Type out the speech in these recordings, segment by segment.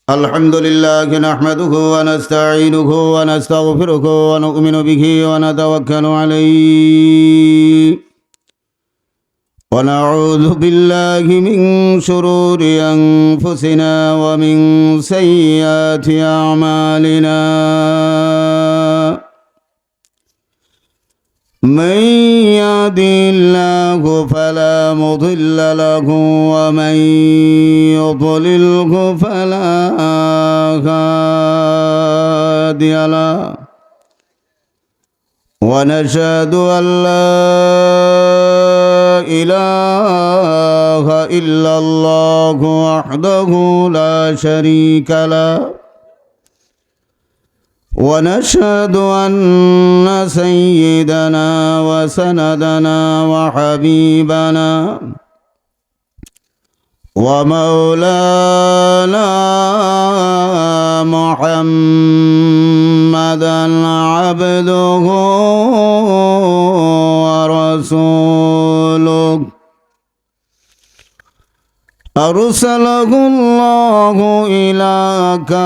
الحمد لله نحمده ونستعينه ونستغفره ونؤمن به ونتوكل عليه ونعوذ بالله من شرور أنفسنا ومن سيئات أعمالنا من يهده الله فلا مضل له ومن يضلله فلا هادي له ونشهد أن لا إله إلا الله وحده لا شريك له ونشهد أن سيدنا وسندنا وحبيبنا ومولانا محمدا عبده ورسوله أرسله الله إلى كافة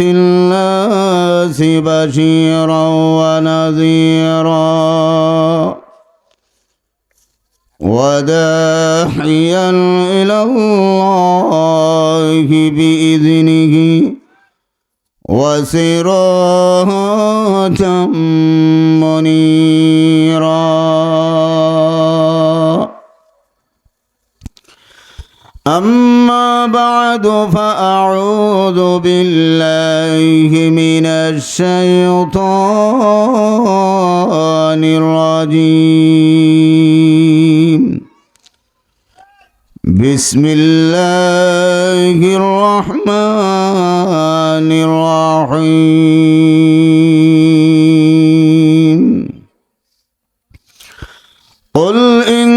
الناس بشيرا ونذيرا وداعيا إلى الله بإذنه وسراجا منيرا أما بعد فأعوذ بالله من الشيطان الرجيم بسم الله الرحمن الرحيم قل إن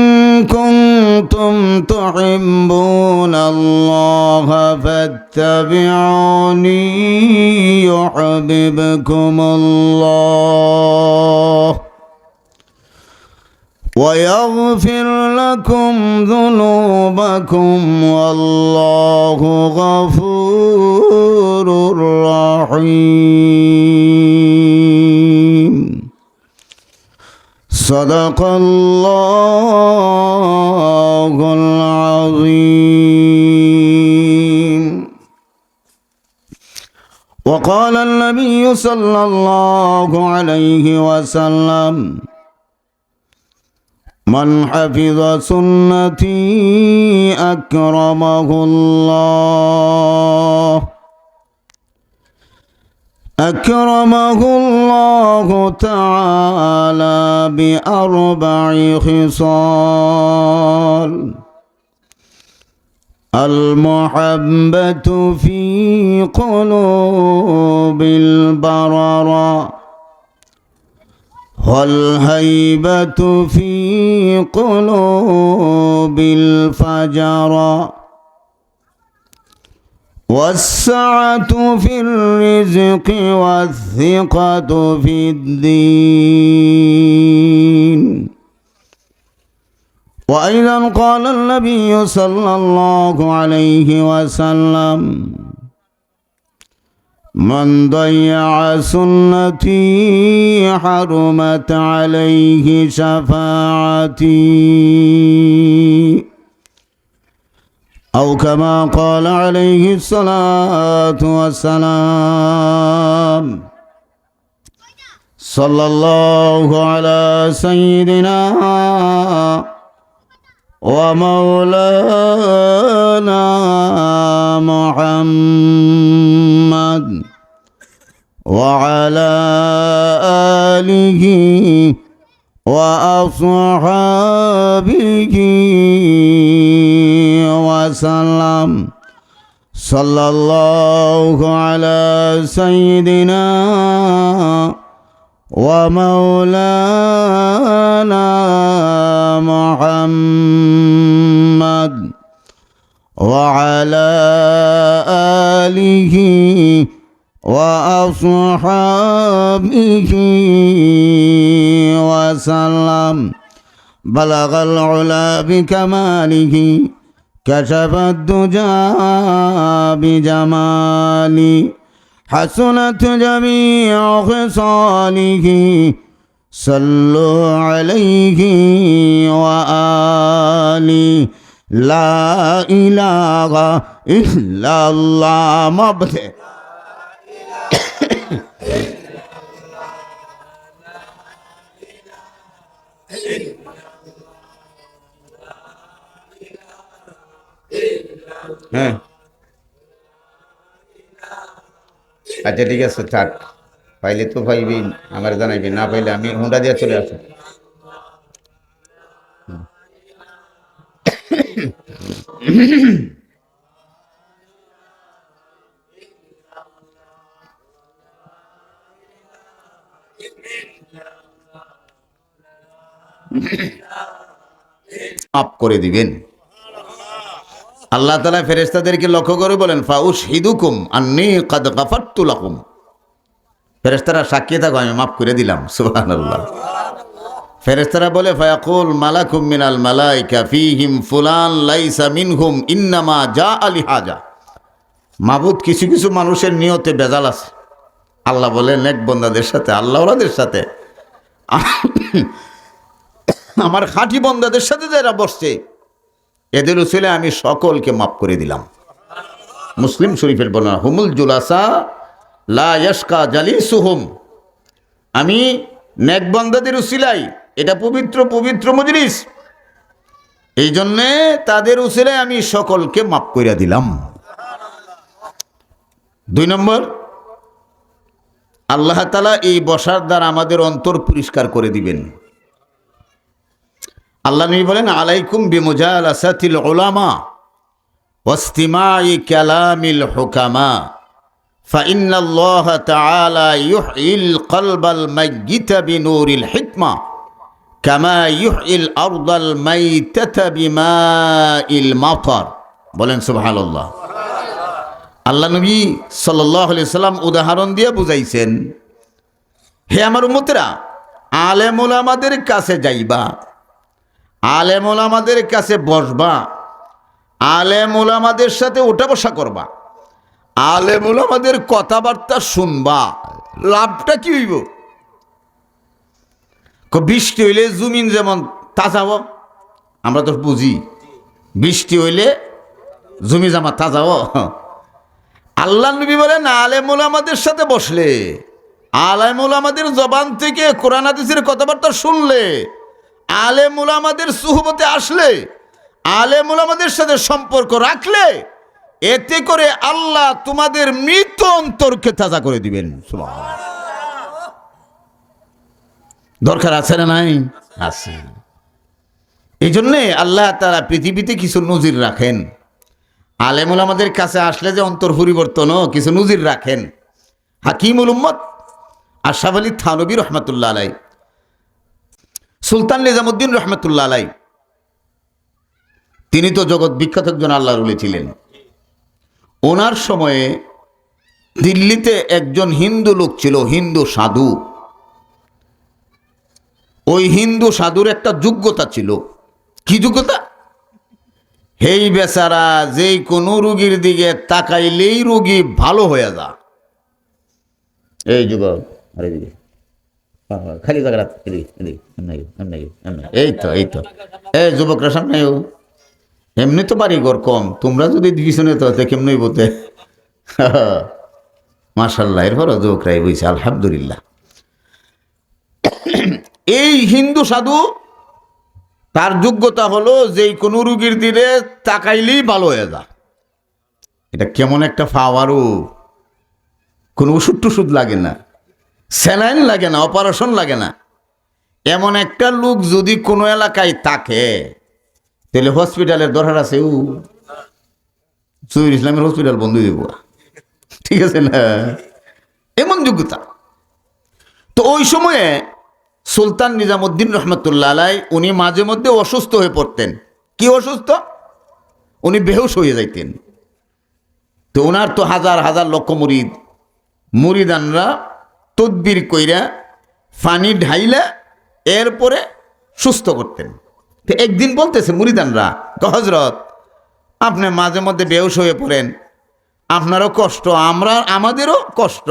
كنتم تحبون الله فاتبعوني يحببكم الله ويغفر لكم ذنوبكم والله غفور رحيم صدق الله العظيم. وقال النبي صلى الله عليه وسلم من حفظ سنتي أكرمه الله تعالى بأربع خصال: المحبة في قلوب البررة، والهيبة في قلوب الفجرة، والسعة في الرزق والثقة في الدين. وأيضا قال النبي صلى الله عليه وسلم من ضيع سنتي حرمت عليه شفاعتي، أو كما قال عليه الصلاة والسلام. صلى الله على سيدنا ومولانا محمد وعلى آله وأصحابه وسلم. صلى الله على سيدنا ومولانا محمد وعلى آله وأصحابه وسلم. بلغ العلا بكماله كشف الدجى بجمالي حسنت جميع خصاله صلوا عليه وآله لا إله إلا الله مبدئ হ্যাঁ আচ্ছা ঠিক আছে থাক পাইলে তো পাইবি আমার জানাইবি না পাইলে আমি হুন্ডা দিয়ে চলে আসি মাফ করে দিবেন আল্লাহ তাআলা ফেরেশতাদেরকে লক্ষ্য করে বলেন ফাউশহিদুকুম আন্নী ক্বাদ গাফারতু লাকুম ফেরেশতারা সাক্ষী থাকো আমি মাফ করে দিলাম সুবহানাল্লাহ ফেরেশতারা বলে ফায়াকুল মালাকুম মিনাল মালাইকা ফীহিম ফুলান লাইসা মিনহুম ইন্নামা জাআ লিহাজা মাবুদ কিছু কিছু মানুষের নিয়তে ভেজাল আছে আল্লাহ বলেন নেক বান্দাদের সাথে আল্লাহওয়ালাদের সাথে আমার খাঁটি বান্দাদের সাথে যারা বসছে এদের উসিলে আমি সকলকে মাফ করে দিলাম মুসলিম শরীফের বর্ণনা হুমুল জুলাসা লা ইয়াশকা জালিসুহুম আমি নেক বান্দাদের উসিলাই এটা পবিত্র পবিত্র মজলিস এই জন্যে তাদের উসিলায় আমি সকলকে মাফ করে দিলাম 2 নম্বর আল্লাহ তাআলা এই বসার দ্বারা আমাদের অন্তর পরিষ্কার করে দিবেন আল্লাহ নবী বলেন আলাইকুম বিমুজালাসাতিল উলামা ওয়াসতিমাই কালামিল হুকামা ফাইন্নাল্লাহা তাআলা ইউহয়িল কলবাল মাইয়িতা বিনূরিল হিকমা কামা ইউহয়িল আরদাল মাইতাতা বিমাইল মাতার বলেন সুবহানাল্লাহ আল্লাহ নবী সাল্লাল্লাহু আলাইহি সাল্লাম উদাহরণ দিয়ে বুঝাইছেন হে আমার উম্মতেরা আলেম ওলামাদের কাছে যাইবা আলেম ওলামাদের কাছে বসবা আলেম ওলামাদের সাথে ওঠা বসা করবা আলেম ওলামাদের কথাবার্তা শুনবা লাভটা কি হইব বৃষ্টি হইলে জমিন যেমন তাজা হব আমরা তো বুঝি বৃষ্টি হইলে জমি জামা তাজা হব আল্লাহ নবী বলেন আলেম ওলামাদের সাথে বসলে আলেম ওলামাদের জবান থেকে কোরআন হাদিসের কথাবার্তা শুনলে আলেম ওলামাদের সুহবতে আসলে আলেম ওলামাদের সাথে সম্পর্ক রাখলে এতে করে আল্লাহ তোমাদের মৃত অন্তরকে তাজা করে দিবেন দরকার আছে না নাই আছে এই জন্যে আল্লাহ তাআলা পৃথিবীতে কিছু নজির রাখেন আলেম ওলামাদের কাছে আসলে যে অন্তর পরিবর্তন কিছু নজির রাখেন হাকিমুল উম্মত আশরাফ আলী থানভী রহমাতুল্লাহ আলাইহি সুলতান নিজামুদ্দিন রহমতুল্লাহ আলাই তিনি তো জগৎ বিখ্যাত একজন আল্লাহর ওলি ছিলেন ওনার সময়ে দিল্লিতে একজন হিন্দু লোক ছিল হিন্দু সাধু ওই হিন্দু সাধুর একটা যোগ্যতা ছিল কি যোগ্যতা হেই বেচারা যেই কোনো রোগীর দিকে তাকাইলেই রোগী ভালো হয়ে যা এই যুবক আরে দিকে খালি জায়গা এই তো এই যুবকরা সামনে এমনি তো বাড়ি ঘর কম তোমরা যদি পিছনে তো কেমনি বলতে মাশাআল্লাহ এরপর যুবকরাই বইছে আলহামদুলিল্লাহ এই হিন্দু সাধু তার যোগ্যতা হলো যে কোনো রোগীর দিলে তাকাইলেই ভালো হয়ে যা এটা কেমন একটা পাওয়ারও কোনো ওষুধ টুষুধ লাগে না স্যালাইন লাগে না অপারেশন লাগে না এমন একটা লোক যদি কোনো এলাকায় থাকে তাহলে হসপিটালের দরকার আছে জহির ইসলামের হসপিটাল বন্ধ দেব ঠিক আছে না এমন যোগ্যতা তো ওই সময়ে সুলতান নিজামুদ্দিন রহমতুল্লাহ আলাই উনি মাঝে মধ্যে অসুস্থ হয়ে পড়তেন কি অসুস্থ উনি বেহুশ হয়ে যাইতেন তো ওনার তো হাজার হাজার লক্ষ মুরিদানরা তদবির কইরা পানি ঢাইলা এরপরে সুস্থ করতেন তো একদিন বলতেছে মুরিদানরা হযরত আপনি মাঝে মধ্যে বেহুশ হয়ে পড়েন, আপনারও কষ্ট, আমাদেরও কষ্ট।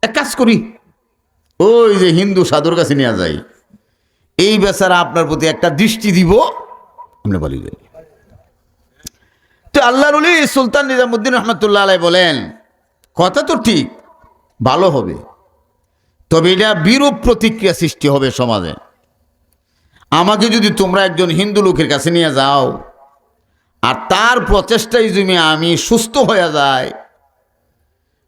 এক কাজ করি, ওই যে হিন্দু সাধুর কাছে নিয়ে যাই, এই বেচারা আপনার প্রতি একটা দৃষ্টি দিব, আপনি বলি। তো আল্লাহর ওলি সুলতান নিজামুদ্দিন রহমতুল্লাহ আলাইহি বলেন, কথা তো ঠিক, ভালো হবে, তবে এটা বিরূপ প্রতিক্রিয়া সৃষ্টি হবে সমাজে। আমাকে যদি তোমরা একজন হিন্দু লোকের কাছে নিয়ে যাও আর তার প্রচেষ্টায় যদি আমি সুস্থ হয়ে যায়,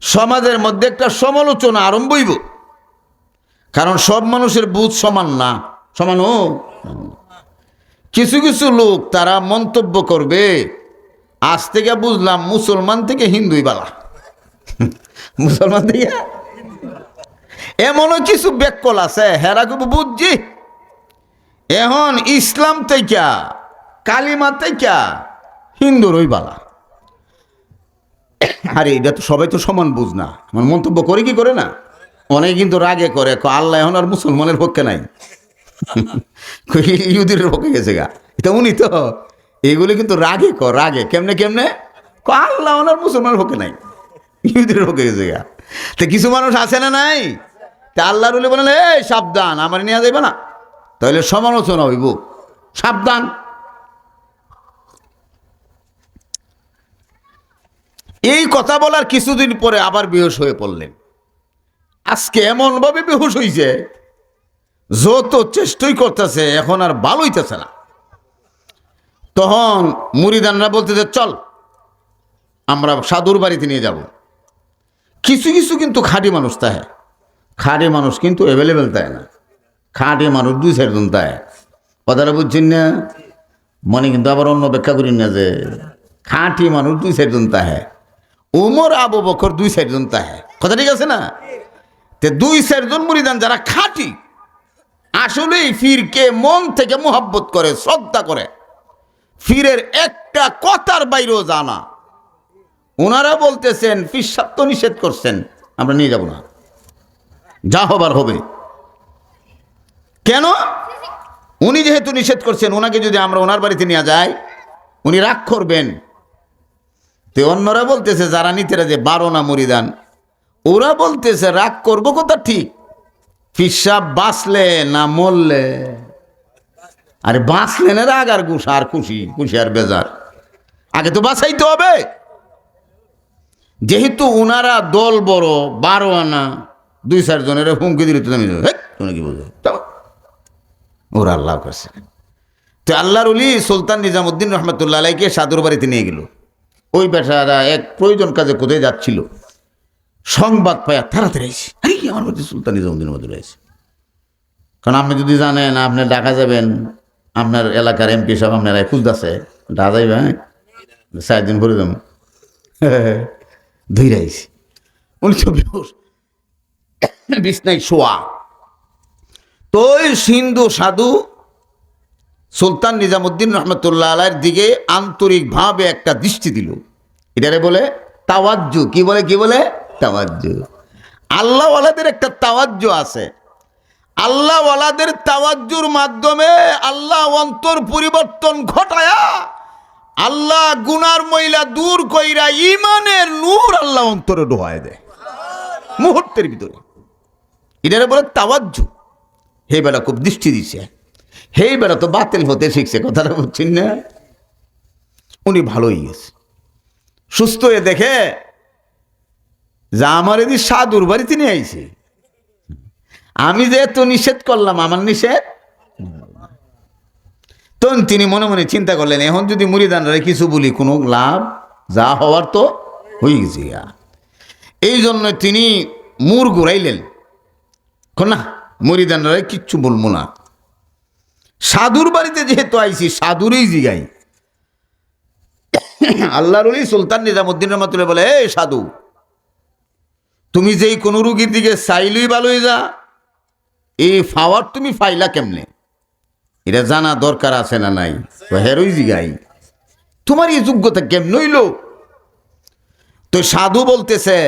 সমাজের মধ্যে একটা সমালোচনা আরম্ভ হইব। কারণ সব মানুষের বুঝ সমান না, সমানও কিছু কিছু লোক তারা মন্তব্য করবে, আজ থেকে বুঝলাম মুসলমান থেকে হিন্দুই বালা, মুসলমান থেকে। এমনও কিছু বেকল আছে হেরা খুব বুঝছি, এখন ইসলাম থেকে কালিমা থেকে হিন্দুর ওই বালা। আরে এটা তো সবাই তো সমান বুঝ না, আমার মন্তব্য করে কি করে না, অনেকে কিন্তু রাগে করে, আল্লাহ এখন আর মুসলমানের পক্ষে নাই, ইহুদির পক্ষে গেছে গা, এটা উনি তো এগুলি কিন্তু রাগে রাগে কেমনে কেমনে, আল্লাহ ওনার মুসলমানের পক্ষে নাই, ইহুদির পক্ষে গেছে গা। তো কিছু মানুষ আছে না নাই, তা আল্লাহ বলে বলেন, এই সাবধান, আমার নিয়ে যাইবে না, তাহলে সমালোচনা হইব, সাবধান। এই কথা বলার কিছুদিন পরে আবার বেহুশ হয়ে পড়লেন। আজকে এমনভাবে বেহুশ হইছে, যত চেষ্টাই করতেছে এখন আর ভালো হইতেছে না। তখন মুরিদানরা বলতেছে, চল আমরা সাধুর বাড়িতে নিয়ে যাব। কিছু কিছু কিন্তু খাঁটি মানুষ তাই, খাঁটি মানুষ কিন্তু অ্যাভেলেবেল তাই না, খাঁটি মানুষ 2-4 জন তাই, কথাটা বুঝছেন না? মনে কিন্তু আবার অন্য ব্যাখ্যা করি না যে খাঁটি মানুষ 2-4 জন তাহে, উমর আবু বকর 2-4 জন তাহে, কথা ঠিক আছে না? তে 2-4 জন মুরিদান যারা খাঁটি, আসলেই ফিরকে মন থেকে মোহাব্বত করে, শ্রদ্ধা করে, ফিরের একটা কথার বাইরেও জানা, ওনারা বলতেছেন ফির সাহেব তো নিষেধ করছেন, আমরা নিয়ে যাব না, যা হবার হবে। কেন? উনি যেহেতু নিষেধ করছেন, ওনাকে যদি আমরা ওনার বাড়িতে নিয়ে যাই উনি রাগ করবেন। তো অন্যরা বলতেছে যারা নিতেরা যে 12 না মুরিদান, ওরা বলতেছে রাগ করবো কথা ঠিক, ফির সাহেব বাঁচলে না মরলে, আরে বাঁচলে না রাগ আর গুসা আর খুশি খুশি আর বেজার, আগে তো বাঁচাইতে হবে। যেহেতু ওনারা দল বড়, 12 আনা 2-4 জনের হুমকি দিলে তুমি কি বুঝো, ওরা আল্লাহ করছে। তো আল্লাহর ওলি সুলতান নিজামুদ্দিন রহমতুল্লাহ আলাইকে সাধুর বাড়িতে নিয়ে গেল। ওই বেটারা এক প্রয়োজন কাজে কোথায় যাচ্ছিল, সংবাদ পায়া তাড়াতাড়ি আইসি, আরে কি আমার বাড়িতে সুলতান নিজামুদ্দিনের মধ্যে রয়েছে। কারণ আপনি যদি জানেন আপনি ঢাকা যাবেন, আপনার এলাকার এমপি সাহেব আপনারা খুঁজতেছে, ঢাকা যাইবে, হ্যাঁ 4 দিন ভরে যাবো, ধৈর্য আইসি। উনি তো বিছনায় শোয়া। তো হিন্দু সাধু সুলতান নিজামুদ্দিন রহমতুল্লাহ আলাইয়ের দিকে আন্তরিকভাবে একটা দৃষ্টি দিল, এটারে বলে তাওয়াজ্জু। কি বলে কি বলে? তাওয়াজ্জু। আল্লাহওয়ালাদের একটা তাওয়াজ্জু আছে, আল্লাহওয়ালাদের তাওয়াজ্জুর মাধ্যমে আল্লাহ অন্তর পরিবর্তন ঘটায়া, আল্লাহ গুনার ময়লা দূর কইরা ইমানের নূর আল্লাহ অন্তরে ঢোকায় দেয় মুহূর্তের ভিতরে, এটারে বলে তাওয়াজ্জু। হে বেলা খুব দৃষ্টি দিছে, হে বেলা তো বাতিল হতে শিখছে, কথাটা বুঝছেন না? উনি ভালো হয়ে গেছে, সুস্থ হয়ে দেখে যা আমার এদি সাধুর বাড়িতে নিয়ে আইছে, আমি যে এত নিষেধ করলাম, আমার নিষেধ। তখন তিনি মনে মনে চিন্তা করলেন, এখন যদি মুরিদানরা কিছু বলি কোনো লাভ, যা হওয়ার তো হয়ে গেছে। এই জন্য তিনি মুর ঘুরাইলেন, না মুরিদানরা কিচ্ছু বলবো না, সাধুর বাড়িতে যেহেতু আইছি সাধুরই জিগাই। আল্লাহর ওলি সুলতান নিজামুদ্দিন রহমতুল্লাহ বলে, এই সাধু, তুমি যেই কোনো রুগীর দিকে চাইলেই ভালো হয়ে যা, এই ফাওয়ার তুমি ফাইলা কেমনে, এটা জানা দরকার আছে না নাই? হেরোই জিগাই, তোমার এই যোগ্যতা কেমন হইল? তো সাধু বলতেছে,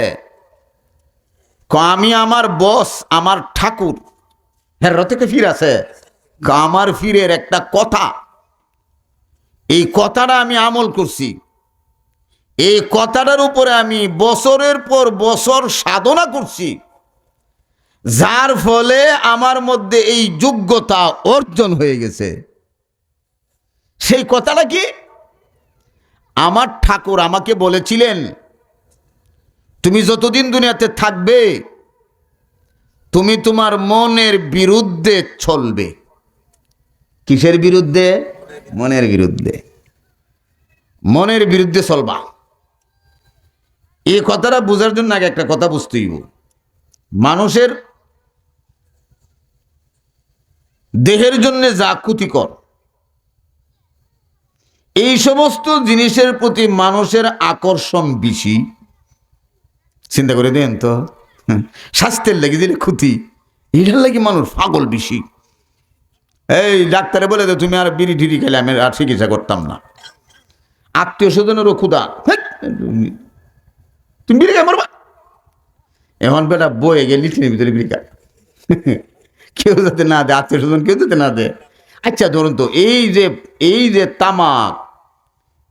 আমি আমার বস, আমার ঠাকুর হের থেকে ফির আছে, আমার ফিরের একটা কথা, এই কথাটা আমি আমল করছি, এই কথাটার উপরে আমি বছরের পর বছর সাধনা করছি, যার ফলে আমার মধ্যে এই যোগ্যতা অর্জন হয়ে গেছে। সেই কথাটা কি? আমার ঠাকুর আমাকে বলেছিলেন, তুমি যতদিন দুনিয়াতে থাকবে তুমি তোমার মনের বিরুদ্ধে চলবে। কিসের বিরুদ্ধে? মনের বিরুদ্ধে। মনের বিরুদ্ধে চলবা। এই কথাটা বোঝার জন্য আগে একটা কথা বুঝতে হইব। মানুষের দেহের জন্য যা ক্ষতিকর, এই সমস্ত জিনিসের প্রতি মানুষের আকর্ষণ বেশি। চিন্তা করে দেন তো, স্বাস্থ্যের লেগে দিলে ক্ষতি, এটার লাগে মানুষ পাগল বেশি। এই ডাক্তারে বলে দে তুমি আর বিড়ি টিড়ি খেলে আমি আর চিকিৎসা করতাম না। আত্মীয় স্বজনেরও ক্ষুধা, তুমি বিড়ি খাই মরবা। এখন বেটা বয়ে গেলি লিট্রিনের ভিতরে বিড়ি খায়, কেউ যাতে না দেয়, আত্মীয় স্বজন কেউ যাতে না দেয়। আচ্ছা ধরুন তো, এই যে তামাক,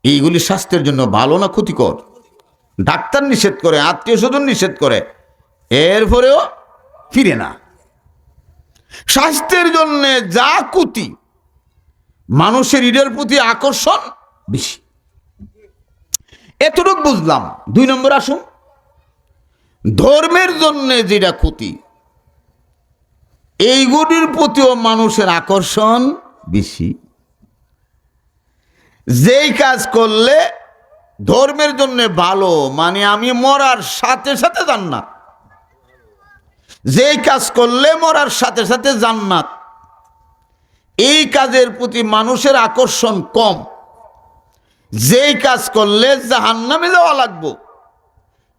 এইগুলি স্বাস্থ্যের জন্য ভালো না ক্ষতিকর? ডাক্তার নিষেধ করে, আত্মীয় স্বজন নিষেধ করে, এরপরেও ফিরে না। স্বাস্থ্যের জন্য যা ক্ষতি, মানুষের ঈদের প্রতি আকর্ষণ বেশি। এতটুকু বুঝলাম। 2 নম্বর আসুন, ধর্মের জন্য যেটা ক্ষতি, এইগুলির প্রতিও মানুষের আকর্ষণ বেশি। যেই কাজ করলে ধর্মের জন্য ভালো, মানে আমি মরার সাথে সাথে জান্নাত, যেই কাজ করলে মরার সাথে সাথে জান্নাত, এই কাজের প্রতি মানুষের আকর্ষণ কম। যেই কাজ করলে জাহান্নামে যাওয়া লাগবে,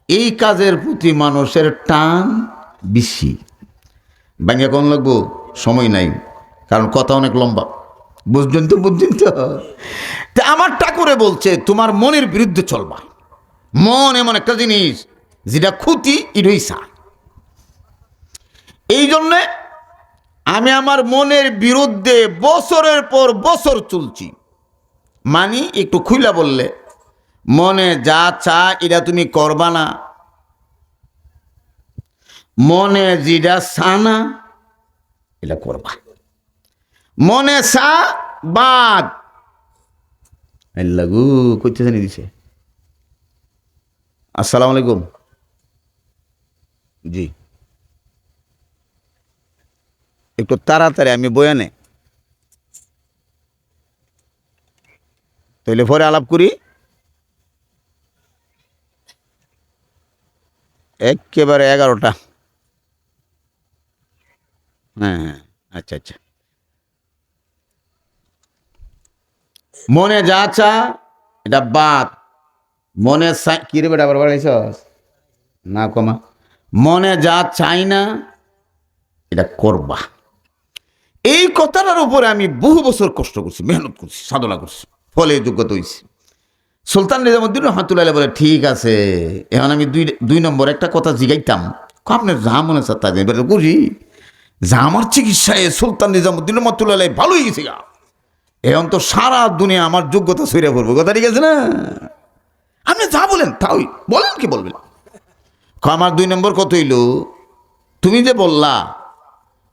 এই কাজের প্রতি মানুষের টান বেশি। ব্যাঙ্গে কোন লাগবো, সময় নাই, কারণ কথা অনেক লম্বা। বুঝছেন তো? আমার ঠাকুরে বলছে তোমার মনের বিরুদ্ধে চলবা। মন এমন একটা জিনিস যেটা ক্ষতি ইরইসা। এই জন্যে আমি আমার মনের বিরুদ্ধে বছরের পর বছর চলছি। মানি একটু খুইলা বললে, মনে যা চা এটা তুমি করবা না, মনে যেটা সানা এটা করবা। মনে সা বাদ লাগু করতে জানি দিছে। আসসালামু আলাইকুম। জি, একটু তাড়াতাড়ি আমি বয়ানে, তাহলে পরে আলাপ করি। একেবারে 11টা। হ্যাঁ হ্যাঁ, আচ্ছা আচ্ছা। মনে যা চা এটা বাদ, মনে কি রে বেটা বারবার না কমা, মনে যা চাই না এটা করবা। এই কথাটার উপরে আমি বহু বছর কষ্ট করছি, মেহনত করছি, সাধনা করছি, ফলে যোগ্যতা হয়েছি। সুলতান নিজামুদ্দিন রহমতুল্লাহ বলে ঠিক আছে, এখন আমি 2 নম্বর একটা কথা জিগাইতাম, আপনার যা মনে আছে তা করি, যা আমার চিকিৎসায় সুলতান নিজামুদ্দিন রহমতুল্লাহ ভালো হয়ে গেছে গা, এখন তো সারা দুনিয়া আমার যোগ্যতা সইরে পড়বো। কথা ঠিক আছে না? আপনি যা বলেন তাই বলেন, কি বলবেন? আমার 2 নম্বর কত হইল, তুমি যে বললা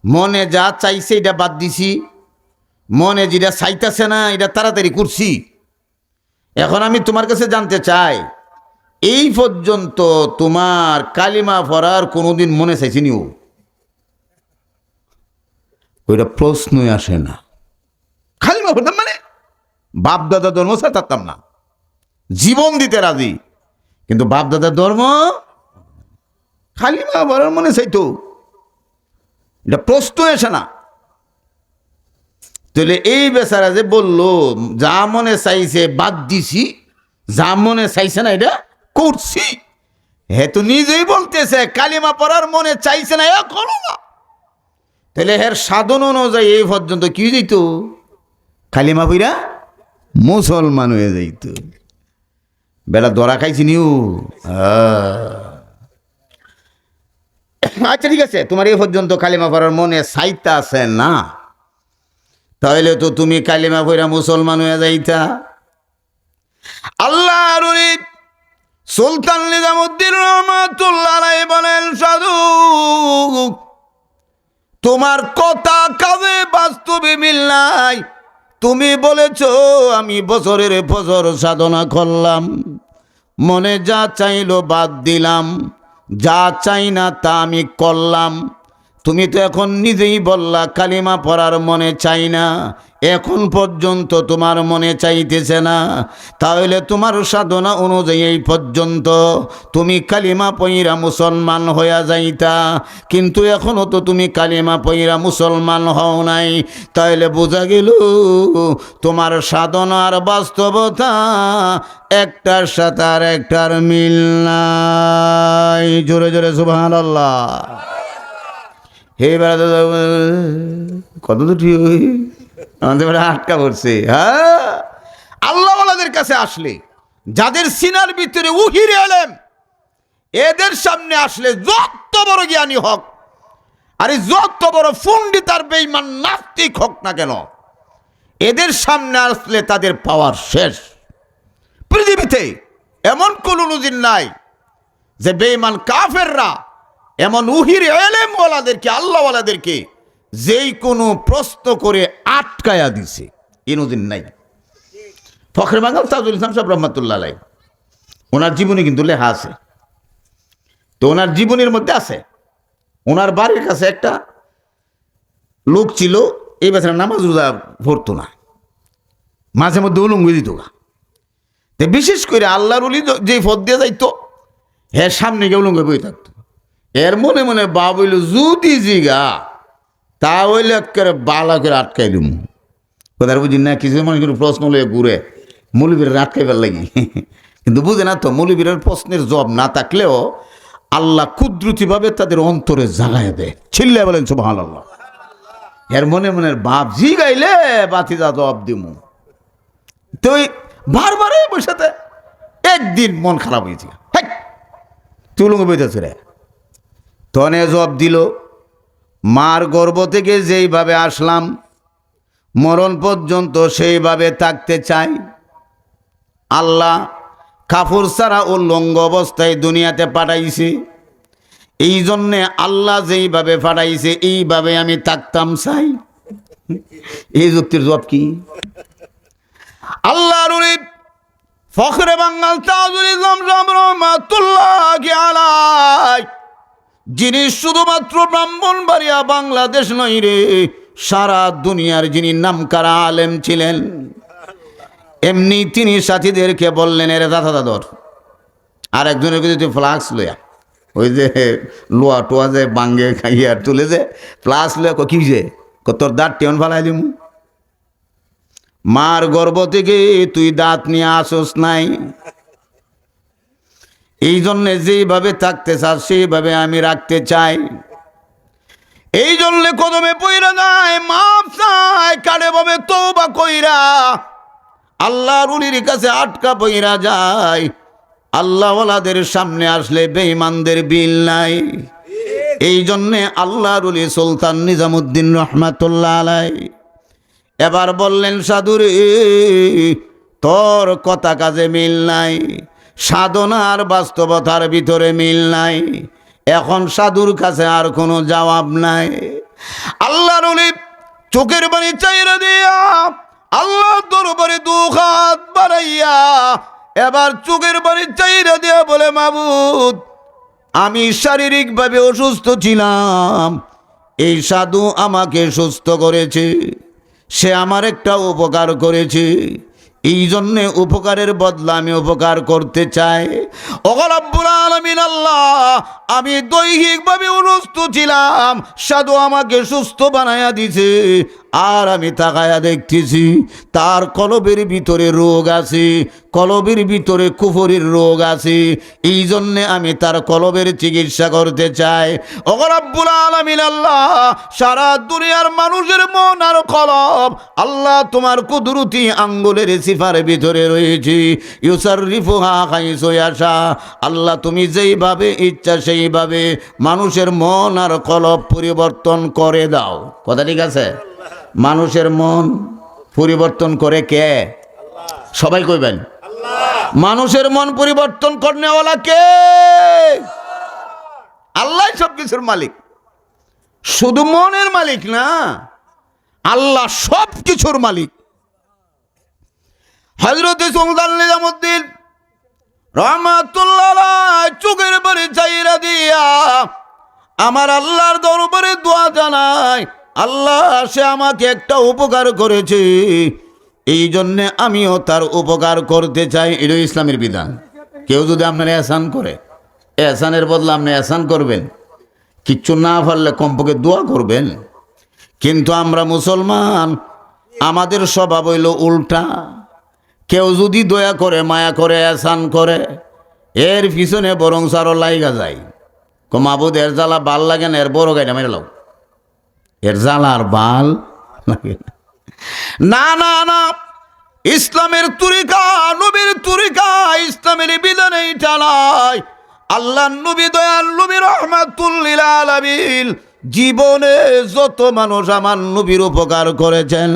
মনে যা চাইছে এটা বাদ দিছি, মনে যেটা চাইতেছে না এটা তাড়াতাড়ি করছি। এখন আমি তোমার কাছে জানতে চাই, এই পর্যন্ত তোমার কালিমা পড়ার কোনোদিন মনে চাইছিনি? ওইটা প্রশ্নই আসে না। কালিমা পড়তাম মানে বাপ দাদা ধর্ম ছাড়তাম না, জীবন দিতে রাজি, কিন্তু বাপ দাদার ধর্ম কালিমা পড়ার মনে চাইতো, এটা প্রশ্ন আসে না। তাহলে এই বেচারা যে বললো যা মনে চাইছে বাদ দিছি, যা মনে চাইছে না এটা করছি, হে তো নিজেই বলতেছে কালিমা পড়ার মনে চাইছে না, এ করো না। তাহলে হের সাধন অনুযায়ী এই পর্যন্ত কি যেত, কালিমা পইরা মুসলমান হয়ে যাইত। বেলা দরা খাইছি নিউ। আচ্ছা ঠিক আছে, তোমার এই পর্যন্ত কালিমা পড়ার মনে চাইতা আছে না, তাহলে তো তুমি কালিমা পইরা মুসলমান হয়ে যাইতা, আল্লাহর ওলি সুলতান নিজামুদ্দিন রহমাতুল্লাহ আলাইহি বলেন, সাধু তোমার কথা কাজে বাস্তবে মিল নাই। তুমি বলেছ আমি বছরের বছর সাধনা করলাম, মনে যা চাইলো বাদ দিলাম, যা চাই না তা আমি করলাম। তুমি তো এখন নিজেই বললা কালিমা পড়ার মনে চাই না, এখন পর্যন্ত তোমার মনে চাইতেছে না, তাহলে তোমার সাধনা অনুযায়ী এই পর্যন্ত তুমি কালিমা পইরা মুসলমান হইয়া যাইতা, কিন্তু এখনও তো তুমি কালিমা পইরা মুসলমান হও নাই। তাহলে বোঝা গেল তোমার সাধনার বাস্তবতা একটার সাথে আর একটার মিল নাই। জোরে জোরে সুবহানাল্লাহ। হে বেড়া কত তো ঠিক আমাদের বেড়া আটকা পড়ছে। হ্যাঁ, আল্লাহওয়ালাদের কাছে আসলে, যাদের সিনার ভিতরে উহির এলেম, এদের সামনে আসলে যত বড় জ্ঞানী হোক, আরে যত বড় পণ্ডিত আর বেঈমান নাস্তিক হোক না কেন, এদের সামনে আসলে তাদের পাওয়ার শেষ। পৃথিবীতে এমন কোন নজির নাই যে বেঈমান কাফেররা এমন উহির এলেম ওয়ালাদেরকে, আল্লাহওয়ালাদেরকে যেই কোনো প্রশ্ন করে আটকায়া দিছে, এই নজির নাই। ফখরে বাঙ্গাল তাজুল ইসলাম সাহেব রহমাতুল্লাহ আলাইহি, ওনার জীবনী কিন্তু লেখা আছে। তো ওনার জীবনীর মধ্যে আছে, ওনার বাড়ির কাছে একটা লোক ছিল, এই বেচারা নামাজ রোজা পড়তো না, মাঝে মধ্যে উলঙ্গ দিত না। তো বিশেষ করে আল্লাহর ওলি যে ফদ দিয়ে যাইতো, হ্যাঁ সামনে গিয়ে উলঙ্গ বই থাকতো। এর মনে মনে বাপ হইল যদি জিগা তা হইলে একেবারে বালা করে আটকাই দিম। কোথায় বুঝি না, কিছু মনে করি প্রশ্ন লয়ে ঘুরে মৌলবীর আটকাইবার লাগি, কিন্তু বুঝে না তো মৌলবীর প্রশ্নের জবাব না থাকলেও আল্লাহ কুদরতিভাবে তাদের অন্তরে জাগায় দেয়। ছিল্লে বলেন সুবহানাল্লাহ। এর মনে মনের বাপ জি গাইলে বাতি যা জবাব দিব। তো বারবার বসাতে একদিন মন খারাপ হয়েছে, তুই লুঙ্গে বইতেছে রে। তনে জবাব দিল, মার গর্ভ থেকে যেইভাবে আসলাম মরণ পর্যন্ত সেইভাবে থাকতে চাই। আল্লাহ কাপড় ছাড়া ও লঙ্গ অবস্থায় দুনিয়াতে পাঠাইছে, এই জন্যে আল্লাহ যেইভাবে পাঠাইছে এইভাবে আমি থাকতাম চাই। এই যুক্তির জবাব কি? আল্লাহর ওলি ফখরে বাঙ্গাল তাজুল ইসলাম সাহেব রহমাতুল্লাহ আলাইহি, যিনি শুধুমাত্র ব্রাহ্মণবাড়িয়া বাংলাদেশ নয় রে, সারা দুনিয়ার যিনি নামকরা আলেম ছিলেন, এমনি তিনি সাথীদেরকে বললেন, এর দাদা দাদর আর একজনের যদি ফ্লাক্স লইয়া, ওই যে লোয়া টোয়া যে বাঙ্গে খাইয়া তুলে যে ফ্লাক্স লইয়া কি যে তোর দাঁত টেন ফেলাই দিমু, মার গর্ভ থেকে তুই দাঁত নিয়ে আসোস নাই, এই জন্যে যেইভাবে থাকতে চাস সেইভাবে আমি রাখতে চাই। এই জন্যে কদমে পইরা যায়, মাপ চায়, কানে ভাবে তওবা কইরা আল্লাহর ওলির কাছে আটকা পইরা যায়। আল্লাহওয়ালাদের সামনে আসলে বেঈমানদের বিল নাই। এই জন্যে আল্লাহর ওলি সুলতান নিজামুদ্দিন রহমাতুল্লাহ আলাইহি এবার বললেন, সাধুরে তোর কথা কাজে মিল নাই, সাধনার বাস্তবতার ভিতরে মিল নাই, এখন সাধুর কাছে আর কোনো জবাব নাই। আল্লাহর ওলি চোখের পানি চাইরা দিয়া আল্লাহ দরবারে দুই হাত বাড়াইয়া এবার চোখের পানি চাইরা দিয়া বলে, মাবুদ আমি শারীরিকভাবে অসুস্থ ছিলাম, এই সাধু আমাকে সুস্থ করেছে, সে আমার একটা উপকার করেছে, এই জন্যে উপকারের বদলা আমি উপকার করতে চাই। ও রব্বুল আলামিন আল্লাহ, আমি দৈহিকভাবে অসুস্থ ছিলাম, সাধু আমাকে সুস্থ বানায়া দিছে, আর আমি তাকায়া দেখতেছি তার কলবের ভিতরে রোগ আছে, কলবের ভিতরে কুফরির রোগ আছে, এই জন্যে আমি তার কলবের চিকিৎসা করতে চাই। ও রব্বুল আলামিন আল্লাহ, সারা দুনিয়ার মানুষের মন আর কলব আল্লাহ তোমার কুদরতি আঙ্গুলের সিফার ভিতরে রয়েছে, ইউসাররিফুহা হাইসু ইয়াশা। আল্লাহ তুমি যেইভাবে ইচ্ছা সেইভাবে মানুষের মন আর কলব পরিবর্তন করে দাও। কথা ঠিক আছে? মানুষের মন পরিবর্তন করে কে? সবাই কইবেন মানুষের মন পরিবর্তন করনেওয়ালা কে? আল্লাহ সব কিছুর মালিক। শুধু মনের মালিক না, আল্লাহ সব কিছুর মালিক। হযরত সুলতান নিজামুদ্দিন রহমাতুল্লাহ আলাইহি চোখের পানি চাইরা দিয়া আমার আল্লাহর দরবারে দোয়া জানায়, আল্লাহ সে আমাকে একটা উপকার করেছে, এই জন্যে আমিও তার উপকার করতে চাই। এটা ইসলামের বিধান। কেউ যদি আপনার এহসান করে, এহসানের বদলে আপনি এহসান করবেন, কিচ্ছু না পারলে কমপক্ষে দোয়া করবেন। কিন্তু আমরা মুসলমান, আমাদের স্বভাব হইল উল্টা। কেউ যদি দয়া করে, মায়া করে, এহসান করে, এর পিছনে বরং আরো লাইগা যায়। মাবুদ এর জ্বালা বাল লাগে না, এর বড় গাইটা মেরে লাও, এর জ্বালা আর বাল লাগে না। না না, ইসলামের তরিকা, নবীর তরিকা, ইসলামের বিধানে চালায়। আল্লাহ নবী, দয়াল নবী রাহমাতুল লিল আলামিন, জীবনে যত মানুষ আমার নবীর উপকার করেছেন,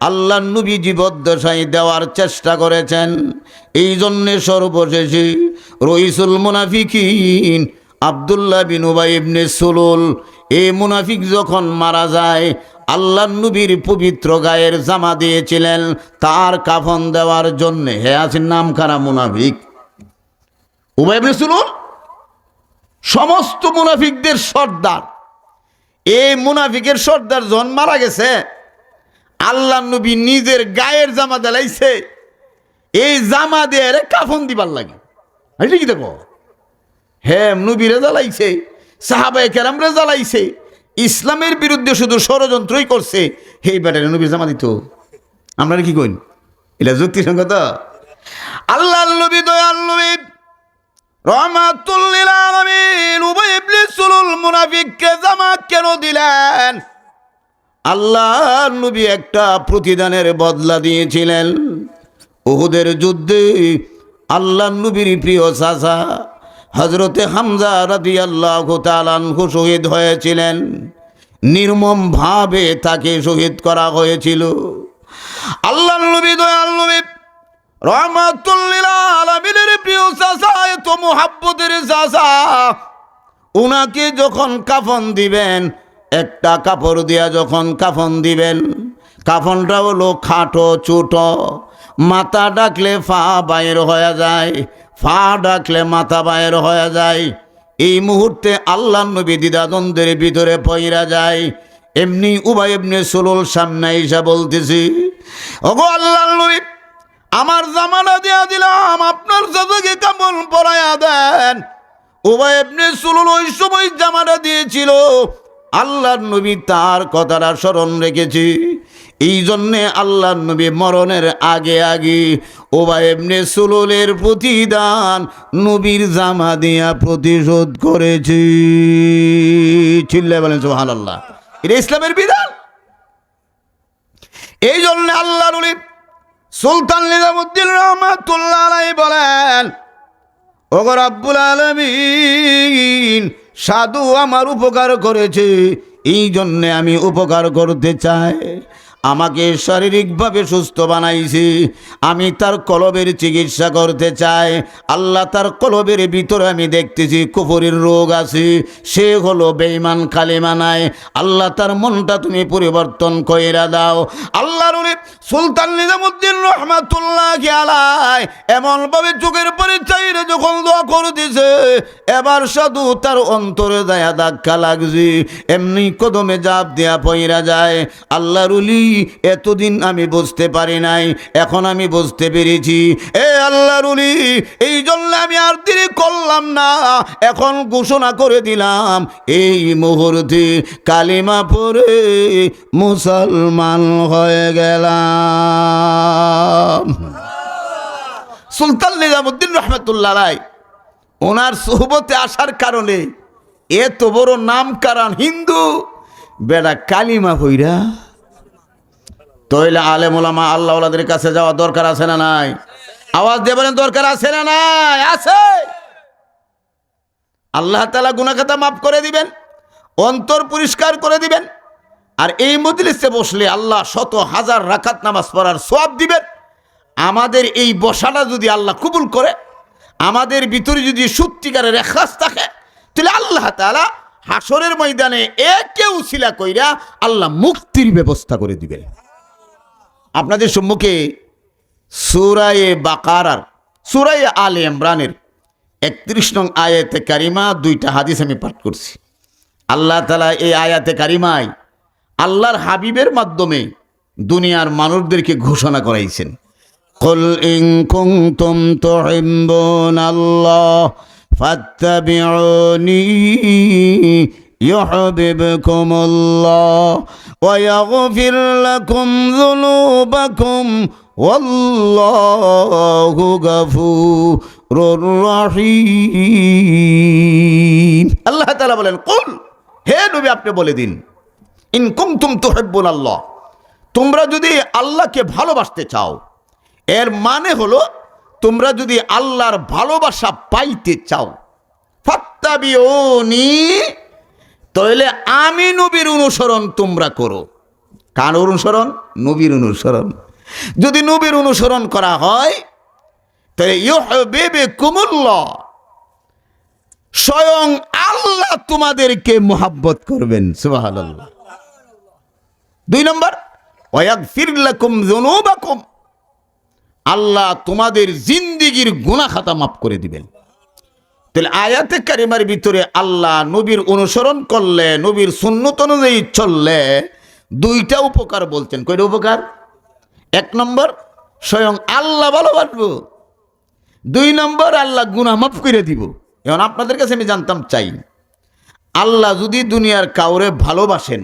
আল্লাহ নবী জীবদ্দশায় দেওয়ার চেষ্টা করেছেন। এই জন্যে সর্বশেষে রইসুল মুনাফিকিন আব্দুল্লাহ বিন উবাই ইবনে সুলুল, এই মুনাফিক যখন মারা যায়, আল্লাহ নবীর পবিত্র গায়ের জামা দিয়েছিলেন তার কাফন দেওয়ার জন্যে। হে আছেন নাম খারা মুনাফিক উবাই ইবনে সুলুল, সমস্ত মুনাফিকদের সর্দার। এই মুনাফিকের সর্দার যখন মারা গেছে, আল্লাহ নবী নিজের গায়ের জামা দিলাইছে, এই জামা দিয়ে কাফন দিবার লাগে। কি দেখো, হে নবীরে জ্বালাইছে, সাহাবায়ে কেরামরে জ্বালাইছে, ইসলামের বিরুদ্ধে শুধু ষড়যন্ত্রই করছে। এই ব্যাটারে নবীর জামা দিত, আমরা কি কইন? এটা যুক্তিসঙ্গত? আল্লাহ নবী, দয়াল নবী রাহমাতুল লিল আলামিন উবাই ইবনে সুলুল মুনাফিককে জামা কেন দিলেন? আল্লাহ নবী একটা প্রতিদানের বদলা দিয়েছিলেন। উহুদের যুদ্ধে আল্লাহ নবীর প্রিয় চাচা হযরতে হামজা রাদিয়াল্লাহু তাআলা আনহু শহীদ হয়েছিলেন। নির্মম ভাবে তাকে শহীদ করা হয়েছিল। আল্লাহ নবী, দয়াল নবী রাহমাতুল লিল আলামিনের প্রিয় চাচা, এত মুহাব্বতের চাচা, উনাকে যখন কাফন দিবেন, একটা কাপড় দিয়া যখন কাফন দিবেন, কাফনটা হলো খাটো ছোটো, মাথা ডাকলে ফা বাইর হয়ে যায়, ফা ডাকলে মাথা বাইর হয়ে যায়। এই মুহূর্তে আল্লাহ নবী দ্বিধাদ্বন্দ্বের ভিতরে পইরা যায়। এমনি উবাই ইবনে সুলুল সামনে এসে বলতেছি, ওগো আল্লাহর নবী, আমার জামানা দিয়া দিলাম, আপনার চাচাকে কাফন পরাইয়া দেন। উবাই ইবনে সুলুল ওই সময় জামাটা দিয়েছিল, আল্লাহর নবী তার কথাটা স্মরণ রেখেছি। এই জন্যে আল্লাহর নবী মরণের আগে আগে উবাই ইবনে সুলুলের প্রতিদান নবীর জামা দিয়া প্রতিশোধ করেছি। চিল্লায় বলেন সুবহানাল্লাহ। এটা ইসলামের বিধান। এই জন্য আল্লাহর নবী সুলতান নিজামুদ্দিন রহমাতুল্লাহ আলাইহি বলেন, ওগো রব্বুল আলামিন, সাধু আমার উপকার করেছে, এই জন্যে আমি উপকার করতে চাই। আমাকে শারীরিকভাবে সুস্থ বানাইছে, আমি তার কলবের চিকিৎসা করতে চাই। আল্লাহ তার কলবের ভিতরে আমি দেখতেছি কুফরের রোগ আছে, সে হলো বেঈমান, কালেমা নাই। আল্লাহ তার মনটা তুমি পরিবর্তন কইরা দাও। আল্লাহর ওলি সুলতান নিজামুদ্দিন রহমাতুল্লাহি আলাইহি এমনভাবে চোখের পানি চাইরে যখন দোয়া করতেছে, এবার সাধু তার অন্তরে দায়া ধাক্কা লাগছে, এমনি কদমে জাপ দেয়া পইরা যায়। আল্লাহর ওলি, এতদিন আমি বুঝতে পারি নাই, এখন আমি বুঝতে পেরেছি। এ আল্লাহর ওলি, এই জন্য আমি আর দেরি করলাম না, এখন ঘোষণা করে দিলাম, এই মুহূর্তে কালিমা পড়ে মুসলমান হয়ে গেলাম। সুলতান নিজামুদ্দিন রহমাতুল্লাহ আলাইহি ওনার সোহবতে আসার কারণে এত বড় নাম কারান হিন্দু বেড়া কালিমা পইরা, তইলে আলেম ওলামা আল্লাহ ওলাদের কাছে যাওয়া দরকার আছে না নাই? আওয়াজ দিয়ে বলেন, দরকার আছে না নাই? আছে। আল্লাহ তাআলা গুনাহ খাতা মাফ করে দিবেন, অন্তর পরিষ্কার করে দিবেন। আর এই মজলিসে বসলে আল্লাহ শত হাজার রাকাত নামাজ পড়ার সওয়াব দিবেন। আমাদের এই বসাটা যদি আল্লাহ কবুল করে, আমাদের ভিতরে যদি সত্যিকারের এখলাস থাকে, তাহলে আল্লাহ তাআলা হাসরের ময়দানে একে উসিলা কইরা আল্লাহ মুক্তির ব্যবস্থা করে দিবেন। আপনাদের সম্মুখে সূরা বাকারার, সূরা আলে ইমরানের 31 নং আয়াতে কারিমা দুইটা হাদিস আমি পাঠ করছি। আল্লাহ তাআলা এই আয়াতে কারিমায় আল্লাহর হাবিবের মাধ্যমে দুনিয়ার মানুষদেরকে ঘোষণা করাইছেন, কুল ইন কুনতুম তুহিব্বুনাল্লাহ ফাত্তাবিউনি ইউহিব্বুকুমুল্লাহ ওয়া ইয়াগফির লাকুম যুনুবাকুম ওয়াল্লাহু গফুরুর রহিম। আল্লাহ তাআলা বলেন, কুল, হে নবী আপনি বলে দিন, ইন কুনতুম তুহিব্বুনাল্লাহ, তোমরা যদি আল্লাহকে ভালোবাসতে চাও, এর মানে হলো তোমরা যদি আল্লাহর ভালোবাসা পাইতে চাও, ফাত্তাবিউনি, তাহলে আমি নবীর অনুসরণ তোমরা করো। কার অনুসরণ? নবীর অনুসরণ। যদি নবীর অনুসরণ করা হয় তাহলে ইউহিব্বুকুমুল্লাহ, স্বয়ং আল্লাহ তোমাদেরকে মোহাব্বত করবেন। সুবহানাল্লাহ। 2 নম্বর, ওয়া ইয়াগফির লাকুম যুনুবাকুম, আল্লাহ তোমাদের জিন্দেগীর গুনাহ খাতা মাফ করে দিবেন। তাহলে আয়াতে কারিমার ভিতরে আল্লাহ নবীর অনুসরণ করলে, নবীর সুন্নত অনুযায়ী চললে দুইটা উপকার বলছেন। কয়টা উপকার? 1 নম্বর, স্বয়ং আল্লাহ ভালোবাসবো। 2 নম্বর, আল্লাহ গুনাহ মাফ করে দিব। এখন আপনাদের কাছে আমি জানতাম চাই, আল্লাহ যদি দুনিয়ার কাউরে ভালোবাসেন,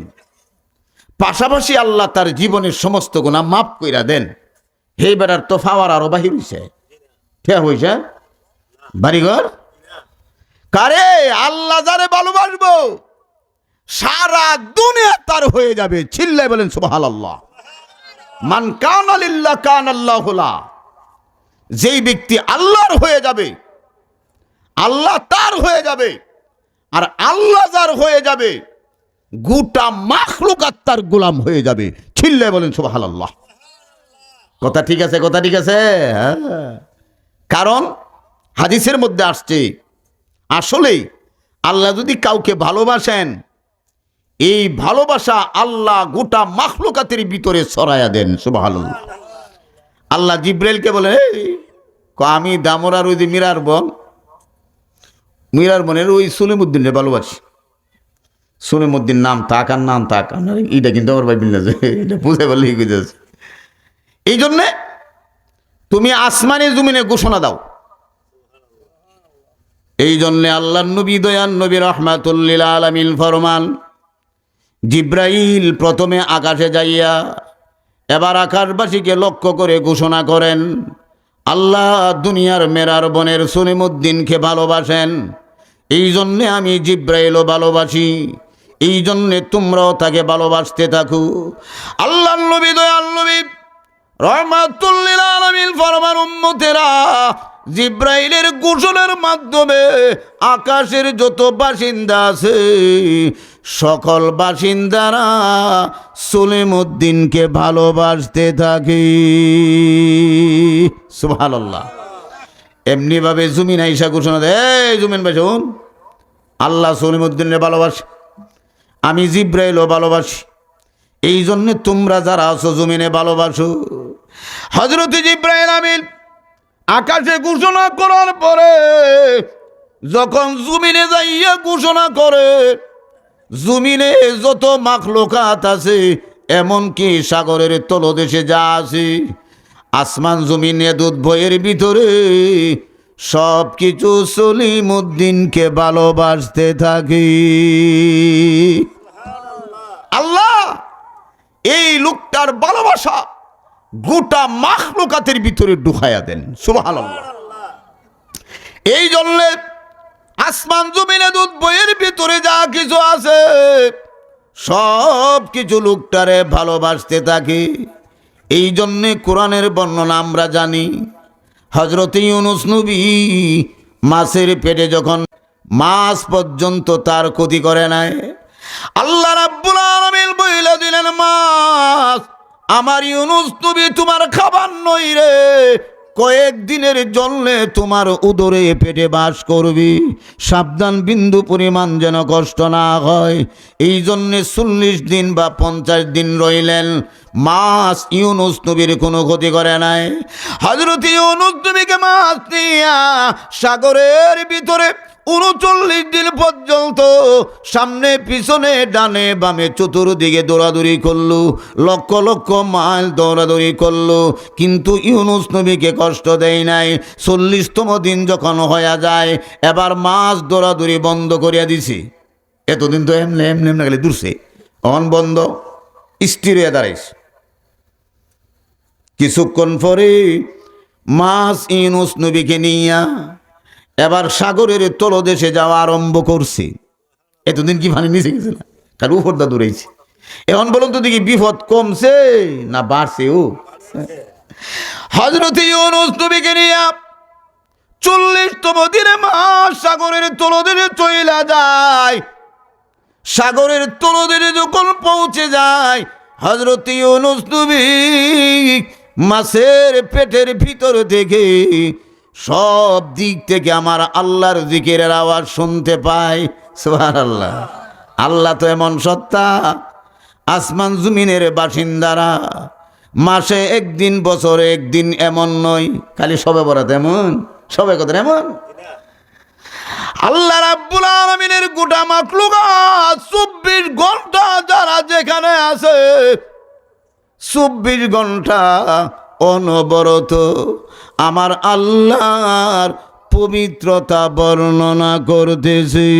পাশাপাশি আল্লাহ তার জীবনের সমস্ত গুনাহ মাফ কইরা দেন, হে বেটার তো ফাওয়ার আরো বাহির হইছে, ঠিক হইছে বাড়িঘর। কারে আল্লাহ যারে ভালোবাসবো সারা দুনিয়া তার হয়ে যাবে। চিল্লায় বলেন সুবহানাল্লাহ। মান কানা লিল্লাহ কানাল্লাহু লা, যেই ব্যক্তি আল্লাহর হয়ে যাবে আল্লাহ তার হয়ে যাবে, আর আল্লাহ যার হয়ে যাবে গোটা মাখলুকাত তার গোলাম হয়ে যাবে। চিল্লায় বলেন সুবহানাল্লাহ। কথা ঠিক আছে? কথা ঠিক আছে? কারণ হাদিসের মধ্যে আসছে, আসলেই আল্লাহ যদি কাউকে ভালোবাসেন, এই ভালোবাসা আল্লাহ গোটা মাখলুকাতের ভিতরে ছড়ায়া দেন। সুবহানাল্লাহ। আল্লাহ জিব্রাইলকে বলে, আমি দামরার ওই যে মিরার বনের ওই সলিমুদ্দিনের ভালোবাসি। সলিমুদ্দিন নাম থাক আর নাম থাক, এটা কিন্তু আমার ভাই বিল্লা, এটা বুঝে বললে বুঝেছে। এই জন্যে তুমি আসমানে জমিনে ঘোষণা দাও। এই জন্যে আল্লাহ নবী দয়ান নবী রাহমাতুল লিল আলামিন ফরমান, জিব্রাইল প্রথমে আকাশে যাইয়া এবার আকাশবাসীকে লক্ষ্য করে ঘোষণা করেন, আল্লাহ দুনিয়ার মেরার বনের সলিমুদ্দিনকে ভালোবাসেন, এই জন্যে আমি জিব্রাইলও ভালোবাসি, এই জন্যে তোমরাও তাকে ভালোবাসতে থাকো। আল্লাহ নবী দয়াল নবী রাহমাতুল লিল আলামিন ফরমান, উম্মতেরা জিব্রাইলের ঘোষণার মাধ্যমে আকাশের যত বাসিন্দা আছে সকল বাসিন্দারা সলিমুদ্দিনকে ভালোবাসতে থাকে। সুবহানাল্লাহ। এমনি ভাবে জমিন আইসা ঘোষণা দেয়, জমিন ভাই শুন, আল্লাহ সলিমুদ্দিনের ভালোবাসে, আমি জিব্রাইলও ভালোবাসি, এই জন্য তোমরা যারা আছো জমিনে ভালোবাসো। হযরত জিব্রাইল আমিন আকাশে ঘোষণা করার পরে যখন জমিনে যাইয়া ঘোষণা করে, জমিনে যত মাখলুকাত আছে, এমনকি সাগরের তলদেশে যা আছে, আসমান জমিন এদুত ভয়ের ভিতরে সব কিছু সলিমুদ্দিনকে ভালোবাসতে থাকি। আল্লাহ এই লোকটার ভালোবাসা গোটা মাখলুকাতের ভিতরে ঢুকাইয়া দেন। সুবহানাল্লাহ। এই জন্য আসমান জমিনে দুধ বইয়ের ভিতরে যা কিছু আছে সব কিছু লোকটারে ভালোবাসতে থাকে। এই জন্যে কোরআনের বর্ণনা আমরা জানি, হযরত ইউনূস নবী মাছের পেটে যখন মাছ পর্যন্ত তার ক্ষতি করে নাই, আল্লাহ রাব্বুল আলামিন বইলা দিলেন, মাছ আমার ইউনুস নবী তোমার খাবার নই রে, কয়েকদিনের জন্য তোমার উদরে পেটে বাস করবি, সাবধান বিন্দু পরিমাণ যেন কষ্ট না হয়। এই জন্যে 40 দিন বা 50 দিন রইলেন। মাছ ইউনুস নবীর কোনো ক্ষতি করে নাই। হযরত ইউনুস নবীকে মাছ নিয়া সাগরের ভিতরে 39 দিন পর্যন্ত সামনে পিছনে ডানে বামে চতুর্দিকে দৌড়াদৌড়ি করলো, লক্ষ লক্ষ মাইল দৌড়াদৌড়ি করলো, কিন্তু ইউনুস নবীকে কষ্ট দেয় নাই। 40তম দিন যখন হয়ে যায়, এবার মাছ দৌড়াদৌড়ি বন্ধ করিয়া দিছি। এতদিন তো এমনি এমনি এমনি গেলে দূরছে, অন বন্ধ, স্থির হয়ে দাঁড়াইছে। কিছুক্ষণ পরে মাছ ইউনুস নবীকে নিয়া এবার সাগরের তলদেশে যাওয়া আরম্ভ করছে। এতদিন কি পানি নিচে গেছে না, তার উপর দা দৌড়াইছে। এখন বলুন তো দেখি বিপদ কমছে না বাড়ছে? ও হযরত ইউনুস নবীকে নিয়ে 40তম দিনে মাছ সাগরের তলদেশে চইলা যায়। সাগরের তলদেশে যখন পৌঁছে যায়, হযরত ইউনুস নবী মাছের পেটের ভিতর থেকে সব দিক থেকে আমার আল্লাহর জিকিরের আওয়াজ শুনতে পায়। সুবহানাল্লাহ। আল্লাহ তো এমন সত্তা, আসমান জমিনের বাসিন্দারা মাসে একদিন বছরে একদিন এমন নয়, খালি সবে বরাত এমন, সবে কত এমন। আল্লাহ রাব্বুল আলামিনের গোটা মাখলুকাত 24 ঘন্টা যারা যেখানে আছে 24 ঘন্টা অনবরত আমার আল্লাহর পবিত্রতা বর্ণনা করতেছে।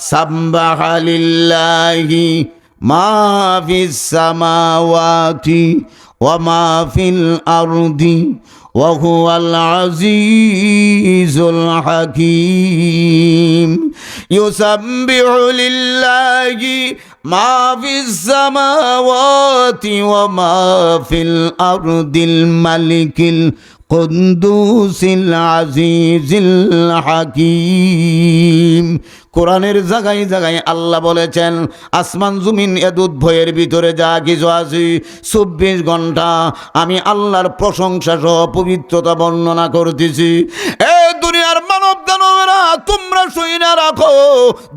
সাব্বাহা লিল্লাহি মা ফিস সামাওয়াতি ওয়া মা ফিল আরদি ওয়া হুয়াল আজিজুল হাকীম। ইউসাব্বিহু লিল্লাহি মা ফিস সামাওয়াতি ওয়া মা ফিল আরদিল মালিকিল কুদ্দুসিল আজিজিল হাকীম। কোরআনের জায়গায় জায়গায় আল্লাহ বলেছেন, আসমান জমিন এদুত ভয়ের ভিতরে যা কিছু আছে 24 ঘন্টা আমি আল্লাহর প্রশংসা সহ পবিত্রতা বর্ণনা করতেছি। এ দুনিয়ার মানব দানবেরা, তোমরা শুনে রাখো,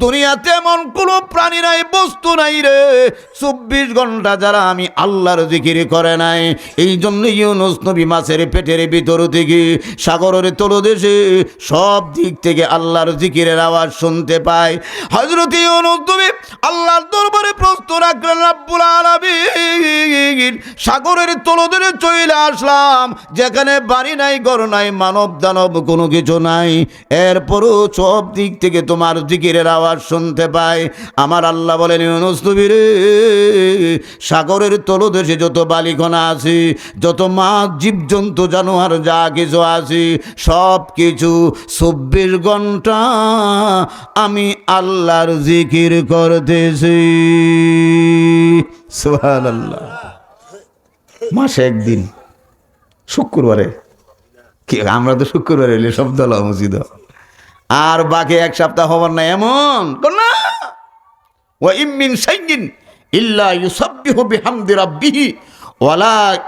দুনিয়াতে এমন কোনো প্রাণী নাই, বস্তু নাই রে 24 ঘন্টা যারা আমি আল্লাহর জিকির করে নাই। এই জন্য ইউনুস নবী মাছের পেটের ভিতর থেকে সাগরের তলদেশে সব দিক থেকে আল্লাহর জিকিরের আওয়াজ শুনতে পায়। হযরত ইউনুস নবী আল্লাহর দরবারে প্রশ্ন রাখলেন, রব্বুল আলামিন সাগরের তলদেশে চলে আসলাম, যেখানে বাড়ি নাই ঘর নাই মানব দানব কোনো কিছু নাই, এরপরও সব দিক থেকে তোমার জিকিরের আওয়াজ শুনতে পায়। আমার আল্লাহ বলেন, ইউনুস নবী রে, সাগরের তলদেশে যত বালিকণা আছে, যত মাছ জীবজন্তু জানোয়ার যা কিছু আছে, সব কিছু 24 ঘন্টা আমি আল্লাহর জিকির করতেছি। সুবহানাল্লাহ। মাসে একদিন শুক্রবারে, কি আমরা তো শুক্রবারে এলে সব দল মসজিদ, আর বাকি এক সপ্তাহ হবার না এমন না। ওয়া ইম মিন শাইইন ইল্লা ইউসাব্বিহু বিহামদি রাব্বিহি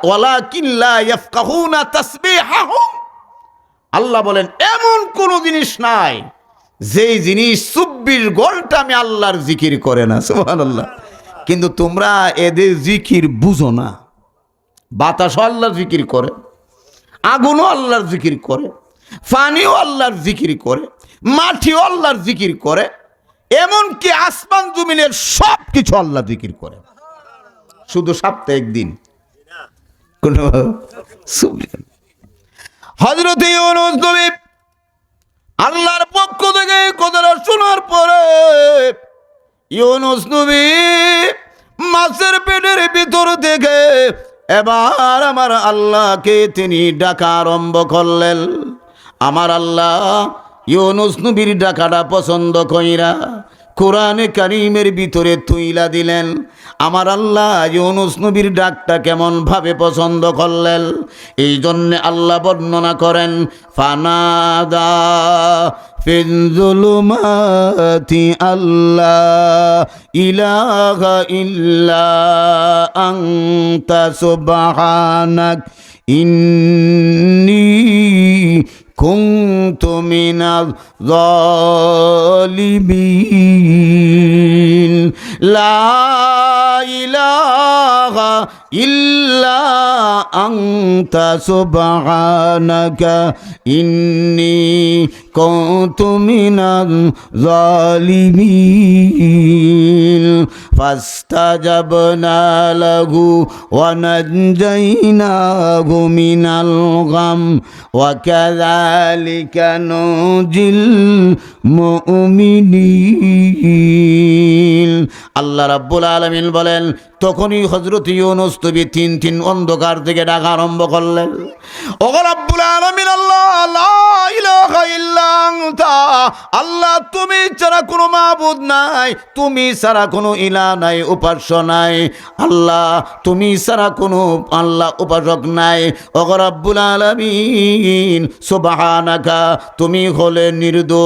ওয়ালাকিন লা ইয়াফকাহুনা তাসবিহাহুম। আল্লাহ বলেন, এমন কোন জিনিস নাই যেই জিনিস 24 ঘন্টা আমি আল্লাহর জিকির করে না। সুবহানাল্লাহ। কিন্তু তোমরা এদের জিকির বুঝো না। বাতাসও আল্লাহর জিকির করে, আগুনও আল্লাহর জিকির করে, পানিও আল্লাহর জিকির করে, মাটিও আল্লাহর জিকির করে, এমনকি আসমান জমিনের সব কিছু আল্লাহ জিকির করে। শুধু সপ্তাহে একদিন কোন হযরত ইউনুস নবী আল্লাহর পক্ষ থেকে কথাটা শোনার পরে ইউনুস নবী মাছের পেটের ভিতর থেকে এবার আমার আল্লাহকে তিনি ডাকা আরম্ভ করলেন। আমার আল্লাহ ইউনুস নবীর ডাকাটা পছন্দ কইরা কোরআনে কারীমের ভিতরে তুইলা দিলেন। আমার আল্লাহ ইউনুস নবীর ডাকটা কেমন ভাবে পছন্দ করলেন, এই জন্য আল্লাহ বর্ণনা করেন ফানাদা ফিল যুলুমাতি আল্লাহ ইলাহা ইল্লা আনতা সুবহানাক ইন্নী কুনতু মিনাজ জালিমিন লা ইলাহা ইল্লা আনতা সুবহানাকা ইন্নী কুনতু মিনাজ জালিমিন ফাস্তাজাবনা লাহু ওয়া নাজাইনাহু মিনাল গাম ওয়া কাযালিকা নুজিল মুমিনিন। আল্লাহ রাব্বুল আলামিন বলেন, তখনই হযরত ইউনুস নবী তিন অন্ধকার থেকে ডাকা আরম্ভ করলেন, ওগো রাব্বুল আলামিন আল্লাহ, লা ইলাহা ইল্লা আনতা, আল্লাহ তুমি ছাড়া কোনো মাবুদ নাই, তুমি ছাড়া কোনো ইলাহ নাই, উপাস্য নাই, আল্লাহ তুমি ছাড়া কোনো আল্লাহ উপাসক নাই, ওগো রাব্বুল আলামিন সুবহানাকা, তুমি হলে নির্দোষ।